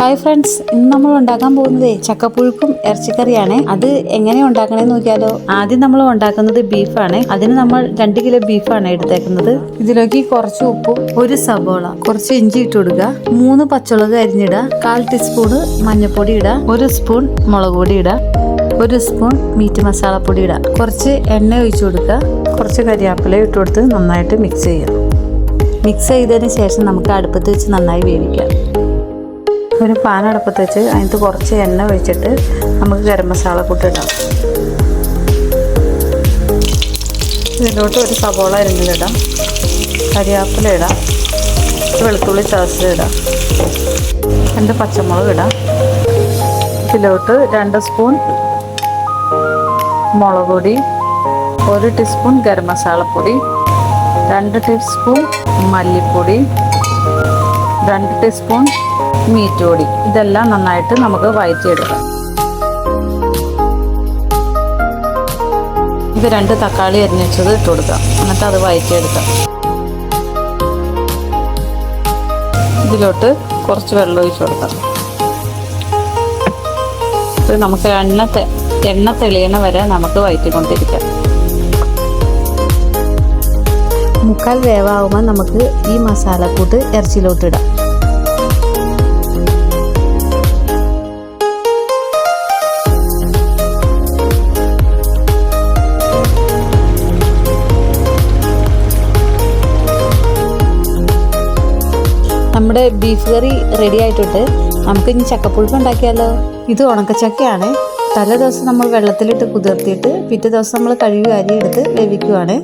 Hi friends, ഇന്ന് നമ്മൾ ഉണ്ടാക്കാൻ പോകുന്നത് ചക്കപ്പുഴുക്കും ഇറച്ചിക്കറിയാണ്. അത് എങ്ങനെ ഉണ്ടാക്കണേന്ന് നോക്കിയാലോ. ആദ്യം നമ്മൾ ഉണ്ടാക്കുന്നത് ബീഫാണ്. അതിന് നമ്മൾ 2 കിലോ ബീഫാണ് എടുത്തേക്കുന്നത്. ഇതിലേക്ക് കുറച്ച് ഉപ്പും 1 സബോള, കുറച്ച് ഇഞ്ചി ഇട്ട് കൊടുക്കുക, 3 പച്ചമുളക് അരിഞ്ഞിടുക, 1/4 ടീസ്പൂൺ മഞ്ഞൾപ്പൊടി ഇടുക, 1 സ്പൂൺ മുളക് പൊടി ഇടുക, 1 സ്പൂൺ മീറ്റ് മസാലപ്പൊടി ഇടുക, കുറച്ച് എണ്ണ ഒഴിച്ചു കൊടുക്കുക, കുറച്ച് കരിവേപ്പില ഇട്ട് കൊടുത്ത് നന്നായിട്ട് മിക്സ് ചെയ്യുക. മിക്സ് ചെയ്തതിന് ശേഷം നമുക്ക് അടുപ്പത്ത് വെച്ച് നന്നായി വേവിക്കാം. ഒരു പാൻ അടുപ്പത്ത് വെച്ച് അതിനകത്ത് കുറച്ച് എണ്ണ ഒഴിച്ചിട്ട് നമുക്ക് ഗരം മസാല കൂട്ടിടാം. ഇതിലോട്ട് 1 സവോള അരിഞ്ഞിടാം, കരിവേപ്പില ഇടാം, വെളുത്തുള്ളി ചതച്ചിടാം, 2 പച്ചമുളക് ഇടാം. ഇതിലോട്ട് 2 സ്പൂൺ മുളക് പൊടി, 1 ടീസ്പൂൺ ഗരം മസാലപ്പൊടി, 2 ടീസ്പൂൺ മല്ലിപ്പൊടി, 2 ടീസ്പൂൺ മീറ്റ് പൊടി. ഇതെല്ലാം നന്നായിട്ട് നമുക്ക് വഴറ്റിയെടുക്കാം. ഇത് 2 തക്കാളി അരിഞ്ഞത് ഇട്ട് കൊടുക്കാം. എന്നിട്ട് അത് വഴറ്റിയെടുക്കാം. ഇതിലോട്ട് കുറച്ച് വെള്ളം ഒഴിച്ച് കൊടുക്കാം. ഇത് നമുക്ക് എണ്ണ തെളിയണ വരെ നമുക്ക് വഴറ്റിക്കൊണ്ടിരിക്കാം. 1/4 വേവാകുമ്പോൾ നമുക്ക് ഈ മസാലക്കൂട്ട് ഇറച്ചിയിലോട്ട് ഇടാം. നമ്മുടെ ബീഫ് കറി റെഡി ആയിട്ടുണ്ട്. നമുക്ക് ഇനി ചക്കപ്പുഴുക്ക് ഉണ്ടാക്കിയാലോ. ഇത് ഉണക്കച്ചക്കയാണ്. തലേ ദിവസം നമ്മൾ വെള്ളത്തിലിട്ട് കുതിർത്തിയിട്ട് പിറ്റേ ദിവസം നമ്മൾ കഴുകി അരി എടുത്ത് വേവിക്കുവാണ്.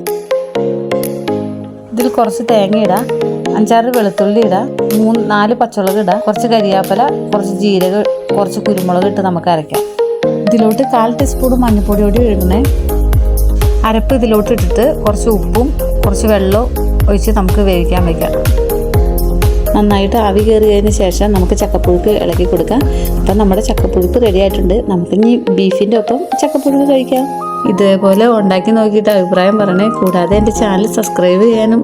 ഇതിൽ കുറച്ച് തേങ്ങ ഇടാം, 5-6 വെളുത്തുള്ളി ഇടാം, 3-4 പച്ചമുളക് ഇടാം, കുറച്ച് കരിവേപ്പില, കുറച്ച് ജീരകം, കുറച്ച് കുരുമുളക് ഇട്ട് നമുക്ക് അരയ്ക്കാം. ഇതിലോട്ട് 1/4 ടീസ്പൂൺ മഞ്ഞൾപ്പൊടി കൂടി ഇടണേ. അരപ്പ് ഇതിലോട്ട് ഇട്ടിട്ട് കുറച്ച് ഉപ്പും കുറച്ച് വെള്ളവും ഒഴിച്ച് നമുക്ക് വേവിക്കാൻ വയ്ക്കാം. നന്നായിട്ട് ആവി കയറിയതിന് ശേഷം നമുക്ക് ചക്കപ്പുഴുക്ക് ഇളക്കി കൊടുക്കാം. അപ്പം നമ്മുടെ ചക്കപ്പുഴുക്ക് റെഡി ആയിട്ടുണ്ട്. നമുക്കിനി ബീഫിൻ്റെ ഒപ്പം ചക്കപ്പുഴുക്ക് കഴിക്കാം. ഇതേപോലെ ഉണ്ടാക്കി നോക്കിയിട്ട് അഭിപ്രായം പറയണേ. കൂടാതെ എൻ്റെ ചാനൽ സബ്സ്ക്രൈബ് ചെയ്യാനും